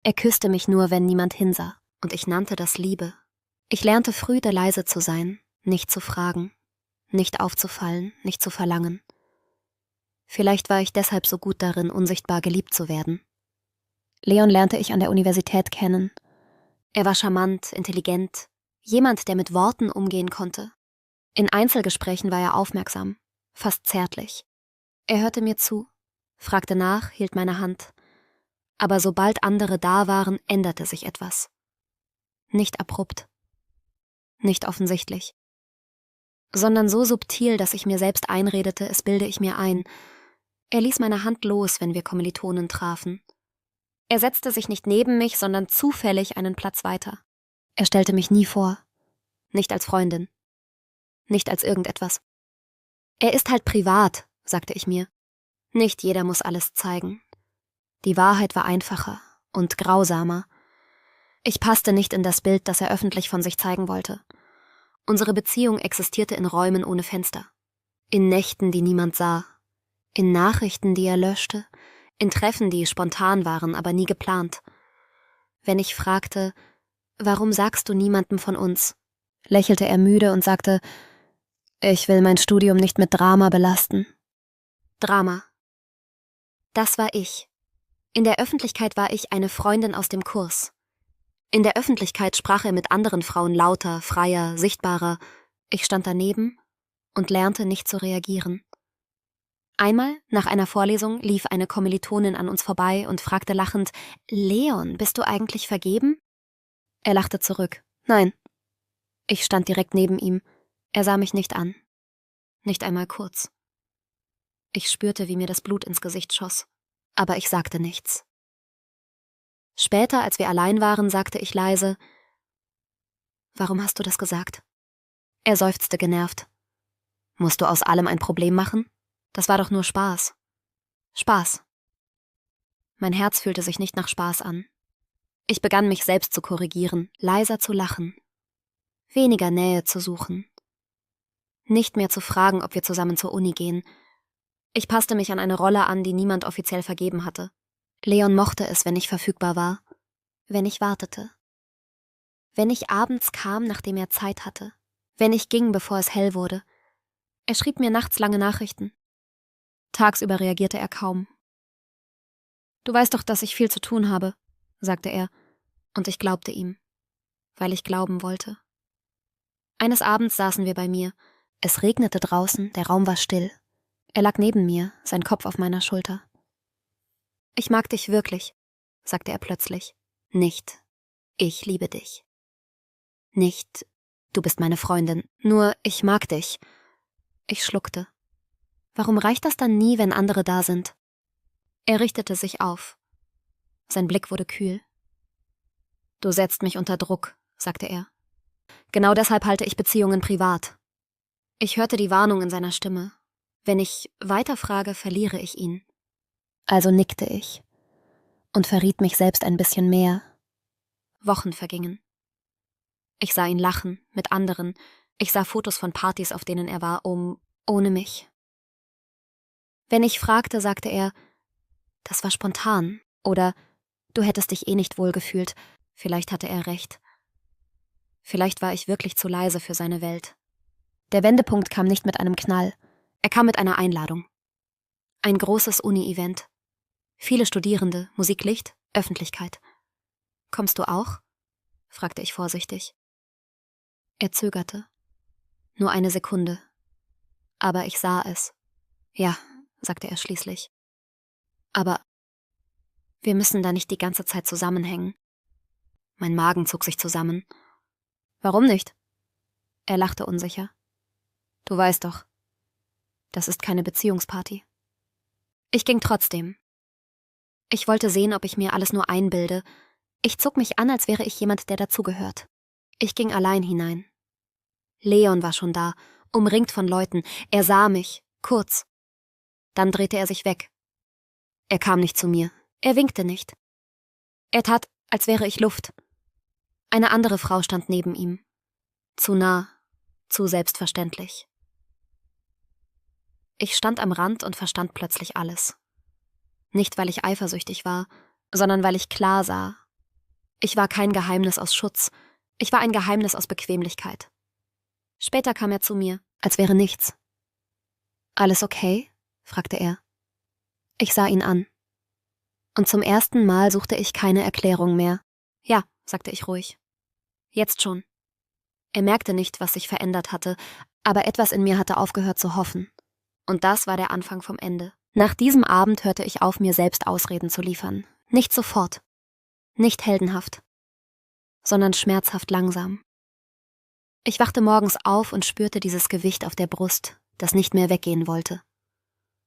Er küsste mich nur, wenn niemand hinsah, und ich nannte das Liebe. Ich lernte früh, leise zu sein, nicht zu fragen, nicht aufzufallen, nicht zu verlangen. Vielleicht war ich deshalb so gut darin, unsichtbar geliebt zu werden. Leon lernte ich an der Universität kennen. Er war charmant, intelligent, jemand, der mit Worten umgehen konnte. In Einzelgesprächen war er aufmerksam, fast zärtlich. Er hörte mir zu, fragte nach, hielt meine Hand. Aber sobald andere da waren, änderte sich etwas. Nicht abrupt, nicht offensichtlich, sondern so subtil, dass ich mir selbst einredete, es bilde ich mir ein. Er ließ meine Hand los, wenn wir Kommilitonen trafen. Er setzte sich nicht neben mich, sondern zufällig einen Platz weiter. Er stellte mich nie vor, nicht als Freundin, nicht als irgendetwas. Er ist halt privat, sagte ich mir. Nicht jeder muss alles zeigen. Die Wahrheit war einfacher und grausamer. Ich passte nicht in das Bild, das er öffentlich von sich zeigen wollte. Unsere Beziehung existierte in Räumen ohne Fenster, in Nächten, die niemand sah, in Nachrichten, die er löschte, in Treffen, die spontan waren, aber nie geplant. Wenn ich fragte, warum sagst du niemandem von uns, lächelte er müde und sagte, ich will mein Studium nicht mit Drama belasten. Drama. Das war ich. In der Öffentlichkeit war ich eine Freundin aus dem Kurs. In der Öffentlichkeit sprach er mit anderen Frauen lauter, freier, sichtbarer. Ich stand daneben und lernte nicht zu reagieren. Einmal, nach einer Vorlesung, lief eine Kommilitonin an uns vorbei und fragte lachend, »Leon, bist du eigentlich vergeben?« Er lachte zurück. »Nein.« Ich stand direkt neben ihm. Er sah mich nicht an. Nicht einmal kurz. Ich spürte, wie mir das Blut ins Gesicht schoss. Aber ich sagte nichts. Später, als wir allein waren, sagte ich leise, »Warum hast du das gesagt?« Er seufzte genervt. »Musst du aus allem ein Problem machen? Das war doch nur Spaß.« Spaß. Mein Herz fühlte sich nicht nach Spaß an. Ich begann mich selbst zu korrigieren, leiser zu lachen, weniger Nähe zu suchen, nicht mehr zu fragen, ob wir zusammen zur Uni gehen. Ich passte mich an eine Rolle an, die niemand offiziell vergeben hatte. Leon mochte es, wenn ich verfügbar war, wenn ich wartete, wenn ich abends kam, nachdem er Zeit hatte, wenn ich ging, bevor es hell wurde. Er schrieb mir nachts lange Nachrichten. Tagsüber reagierte er kaum. »Du weißt doch, dass ich viel zu tun habe«, sagte er, und ich glaubte ihm, weil ich glauben wollte. Eines Abends saßen wir bei mir. Es regnete draußen, der Raum war still. Er lag neben mir, sein Kopf auf meiner Schulter. »Ich mag dich wirklich«, sagte er plötzlich. »Nicht, ich liebe dich. Nicht, du bist meine Freundin, nur ich mag dich.« Ich schluckte. Warum reicht das dann nie, wenn andere da sind? Er richtete sich auf. Sein Blick wurde kühl. »Du setzt mich unter Druck«, sagte er. »Genau deshalb halte ich Beziehungen privat.« Ich hörte die Warnung in seiner Stimme. Wenn ich weiterfrage, verliere ich ihn. Also nickte ich und verriet mich selbst ein bisschen mehr. Wochen vergingen. Ich sah ihn lachen, mit anderen. Ich sah Fotos von Partys, auf denen er war, ohne mich. Wenn ich fragte, sagte er, das war spontan, oder du hättest dich eh nicht wohlgefühlt. Vielleicht hatte er recht. Vielleicht war ich wirklich zu leise für seine Welt. Der Wendepunkt kam nicht mit einem Knall. Er kam mit einer Einladung. Ein großes Uni-Event. Viele Studierende, Musiklicht, Öffentlichkeit. »Kommst du auch?« fragte ich vorsichtig. Er zögerte. Nur eine Sekunde. Aber ich sah es. »Ja«, sagte er schließlich. »Aber wir müssen da nicht die ganze Zeit zusammenhängen.« Mein Magen zog sich zusammen. »Warum nicht?« Er lachte unsicher. »Du weißt doch, das ist keine Beziehungsparty.« Ich ging trotzdem. Ich wollte sehen, ob ich mir alles nur einbilde. Ich zog mich an, als wäre ich jemand, der dazugehört. Ich ging allein hinein. Leon war schon da, umringt von Leuten. Er sah mich, kurz. Dann drehte er sich weg. Er kam nicht zu mir. Er winkte nicht. Er tat, als wäre ich Luft. Eine andere Frau stand neben ihm. Zu nah, zu selbstverständlich. Ich stand am Rand und verstand plötzlich alles. Nicht, weil ich eifersüchtig war, sondern weil ich klar sah, Ich war kein Geheimnis aus Schutz. Ich war ein Geheimnis aus Bequemlichkeit. Später kam er zu mir, als wäre nichts. »Alles okay?« fragte er. Ich sah ihn an. Und zum ersten Mal suchte ich keine Erklärung mehr. »Ja«, sagte ich ruhig. »Jetzt schon.« Er merkte nicht, was sich verändert hatte, aber etwas in mir hatte aufgehört zu hoffen. Und das war der Anfang vom Ende. Nach diesem Abend hörte ich auf, mir selbst Ausreden zu liefern. Nicht sofort. Nicht heldenhaft. Sondern schmerzhaft langsam. Ich wachte morgens auf und spürte dieses Gewicht auf der Brust, das nicht mehr weggehen wollte.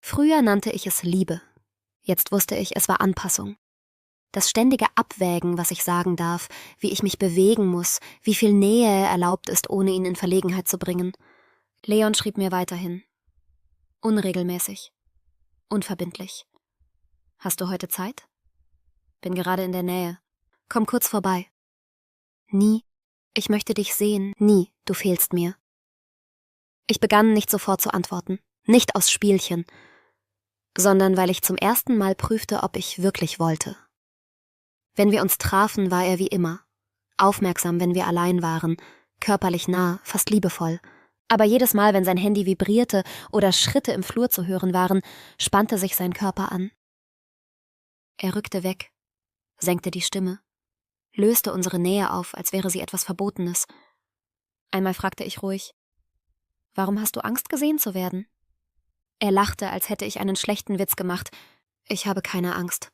Früher nannte ich es Liebe. Jetzt wusste ich, es war Anpassung. Das ständige Abwägen, was ich sagen darf, wie ich mich bewegen muss, wie viel Nähe erlaubt ist, ohne ihn in Verlegenheit zu bringen. Leon schrieb mir weiterhin. Unregelmäßig. Unverbindlich. »Hast du heute Zeit? Bin gerade in der Nähe. Komm kurz vorbei.« »Nie. Ich möchte dich sehen. Nie. Du fehlst mir.« Ich begann nicht sofort zu antworten. Nicht aus Spielchen, sondern weil ich zum ersten Mal prüfte, ob ich wirklich wollte. Wenn wir uns trafen, war er wie immer. Aufmerksam, wenn wir allein waren. Körperlich nah, fast liebevoll. Aber jedes Mal, wenn sein Handy vibrierte oder Schritte im Flur zu hören waren, spannte sich sein Körper an. Er rückte weg, senkte die Stimme, löste unsere Nähe auf, als wäre sie etwas Verbotenes. Einmal fragte ich ruhig, »Warum hast du Angst, gesehen zu werden?« Er lachte, als hätte ich einen schlechten Witz gemacht. Ich habe keine Angst.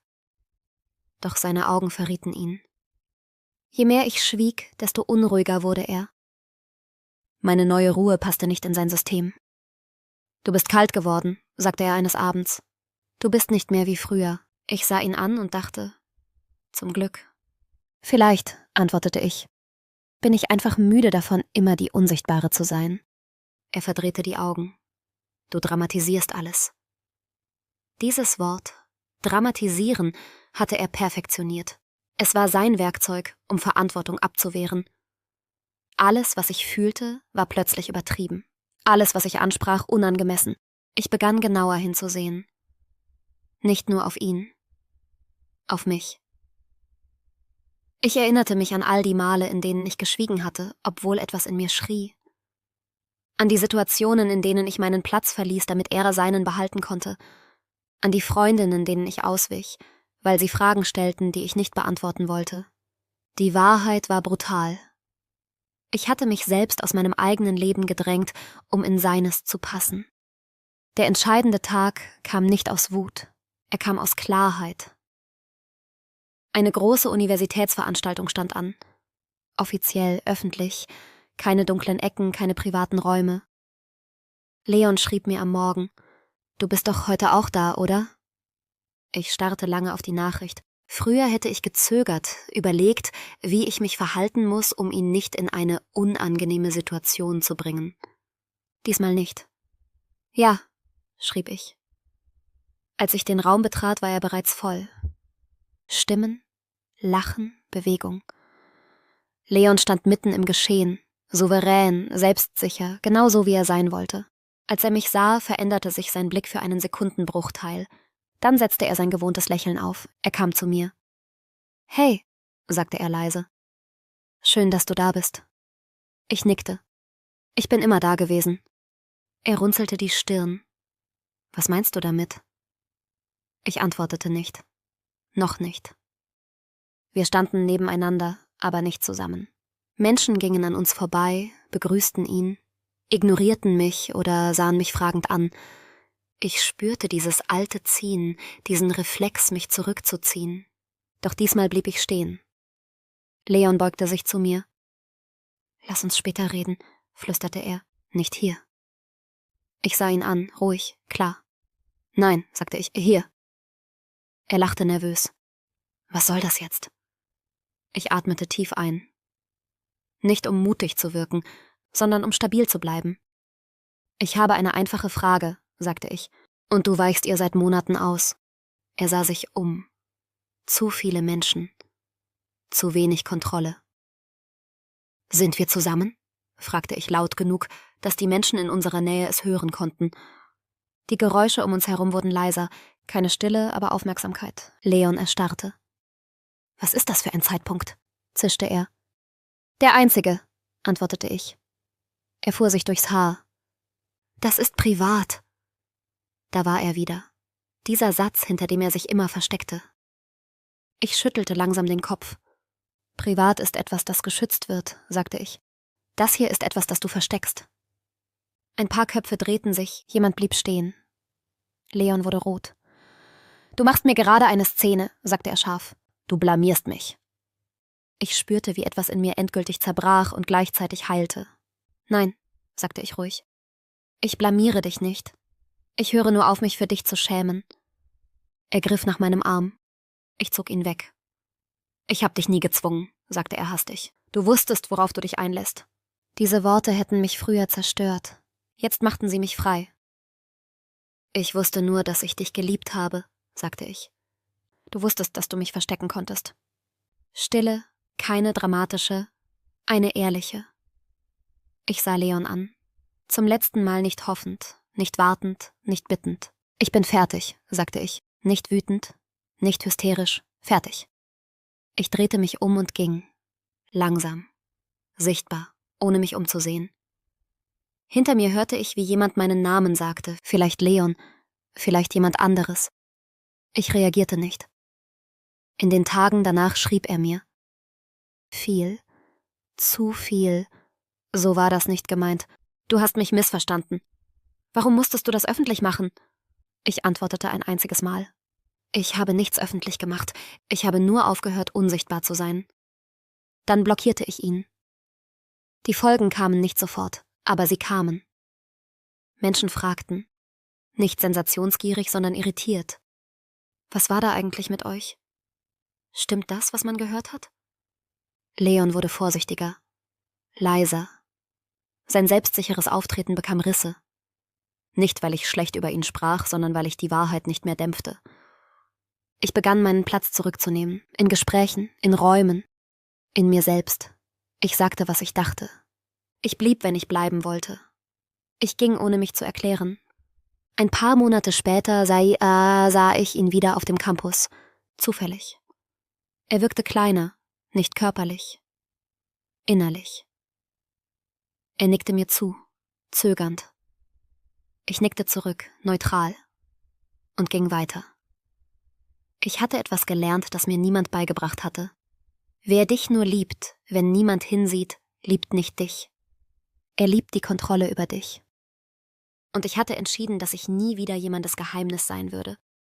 Doch seine Augen verrieten ihn. Je mehr ich schwieg, desto unruhiger wurde er. Meine neue Ruhe passte nicht in sein System. »Du bist kalt geworden«, sagte er eines Abends. »Du bist nicht mehr wie früher.« Ich sah ihn an und dachte, zum Glück. »Vielleicht«, antwortete ich, »bin ich einfach müde davon, immer die Unsichtbare zu sein.« Er verdrehte die Augen. »Du dramatisierst alles.« Dieses Wort, dramatisieren, hatte er perfektioniert. Es war sein Werkzeug, um Verantwortung abzuwehren. Alles, was ich fühlte, war plötzlich übertrieben. Alles, was ich ansprach, unangemessen. Ich begann genauer hinzusehen. Nicht nur auf ihn. Auf mich. Ich erinnerte mich an all die Male, in denen ich geschwiegen hatte, obwohl etwas in mir schrie. An die Situationen, in denen ich meinen Platz verließ, damit er seinen behalten konnte. An die Freundinnen, denen ich auswich, weil sie Fragen stellten, die ich nicht beantworten wollte. Die Wahrheit war brutal. Ich hatte mich selbst aus meinem eigenen Leben gedrängt, um in seines zu passen. Der entscheidende Tag kam nicht aus Wut, er kam aus Klarheit. Eine große Universitätsveranstaltung stand an. Offiziell, öffentlich, keine dunklen Ecken, keine privaten Räume. Leon schrieb mir am Morgen, »Du bist doch heute auch da, oder?« Ich starrte lange auf die Nachricht. Früher hätte ich gezögert, überlegt, wie ich mich verhalten muss, um ihn nicht in eine unangenehme Situation zu bringen. Diesmal nicht. »Ja«, schrieb ich. Als ich den Raum betrat, war er bereits voll. Stimmen, Lachen, Bewegung. Leon stand mitten im Geschehen, souverän, selbstsicher, genauso wie er sein wollte. Als er mich sah, veränderte sich sein Blick für einen Sekundenbruchteil. Dann setzte er sein gewohntes Lächeln auf. Er kam zu mir. »Hey«, sagte er leise. »Schön, dass du da bist.« Ich nickte. »Ich bin immer da gewesen.« Er runzelte die Stirn. »Was meinst du damit?« Ich antwortete nicht. Noch nicht. Wir standen nebeneinander, aber nicht zusammen. Menschen gingen an uns vorbei, begrüßten ihn, ignorierten mich oder sahen mich fragend an. Ich spürte dieses alte Ziehen, diesen Reflex, mich zurückzuziehen. Doch diesmal blieb ich stehen. Leon beugte sich zu mir. »Lass uns später reden«, flüsterte er. »Nicht hier.« Ich sah ihn an, ruhig, klar. »Nein«, sagte ich, »hier.« Er lachte nervös. »Was soll das jetzt?« Ich atmete tief ein. Nicht um mutig zu wirken, sondern um stabil zu bleiben. »Ich habe eine einfache Frage«, sagte ich, »und du weichst ihr seit Monaten aus.« Er sah sich um. Zu viele Menschen. Zu wenig Kontrolle. »Sind wir zusammen?«, fragte ich laut genug, dass die Menschen in unserer Nähe es hören konnten. Die Geräusche um uns herum wurden leiser, keine Stille, aber Aufmerksamkeit. Leon erstarrte. »Was ist das für ein Zeitpunkt?« zischte er. Der Einzige, antwortete ich. Er fuhr sich durchs Haar. Das ist privat. Da war er wieder. Dieser Satz, hinter dem er sich immer versteckte. Ich schüttelte langsam den Kopf. Privat ist etwas, das geschützt wird, sagte ich. Das hier ist etwas, das du versteckst. Ein paar Köpfe drehten sich, jemand blieb stehen. Leon wurde rot. Du machst mir gerade eine Szene, sagte er scharf. Du blamierst mich. Ich spürte, wie etwas in mir endgültig zerbrach und gleichzeitig heilte. Nein, sagte ich ruhig. Ich blamiere dich nicht. Ich höre nur auf, mich für dich zu schämen. Er griff nach meinem Arm. Ich zog ihn weg. Ich hab dich nie gezwungen, sagte er hastig. Du wusstest, worauf du dich einlässt. Diese Worte hätten mich früher zerstört. Jetzt machten sie mich frei. Ich wusste nur, dass ich dich geliebt habe, sagte ich. Du wusstest, dass du mich verstecken konntest. Stille, keine dramatische, eine ehrliche. Ich sah Leon an. Zum letzten Mal nicht hoffend, nicht wartend, nicht bittend. Ich bin fertig, sagte ich. Nicht wütend, nicht hysterisch, fertig. Ich drehte mich um und ging. Langsam. Sichtbar, ohne mich umzusehen. Hinter mir hörte ich, wie jemand meinen Namen sagte. Vielleicht Leon, vielleicht jemand anderes. Ich reagierte nicht. In den Tagen danach schrieb er mir. Viel, zu viel. So war das nicht gemeint. Du hast mich missverstanden. Warum musstest du das öffentlich machen? Ich antwortete ein einziges Mal. Ich habe nichts öffentlich gemacht. Ich habe nur aufgehört, unsichtbar zu sein. Dann blockierte ich ihn. Die Folgen kamen nicht sofort, aber sie kamen. Menschen fragten. Nicht sensationsgierig, sondern irritiert. Was war da eigentlich mit euch? Stimmt das, was man gehört hat? Leon wurde vorsichtiger, leiser. Sein selbstsicheres Auftreten bekam Risse. Nicht, weil ich schlecht über ihn sprach, sondern weil ich die Wahrheit nicht mehr dämpfte. Ich begann, meinen Platz zurückzunehmen, in Gesprächen, in Räumen, in mir selbst. Ich sagte, was ich dachte. Ich blieb, wenn ich bleiben wollte. Ich ging, ohne mich zu erklären. Ein paar Monate später sah ich ihn wieder auf dem Campus. Zufällig. Er wirkte kleiner, nicht körperlich, innerlich. Er nickte mir zu, zögernd. Ich nickte zurück, neutral, und ging weiter. Ich hatte etwas gelernt, das mir niemand beigebracht hatte. Wer dich nur liebt, wenn niemand hinsieht, liebt nicht dich. Er liebt die Kontrolle über dich. Und ich hatte entschieden, dass ich nie wieder jemandes Geheimnis sein würde.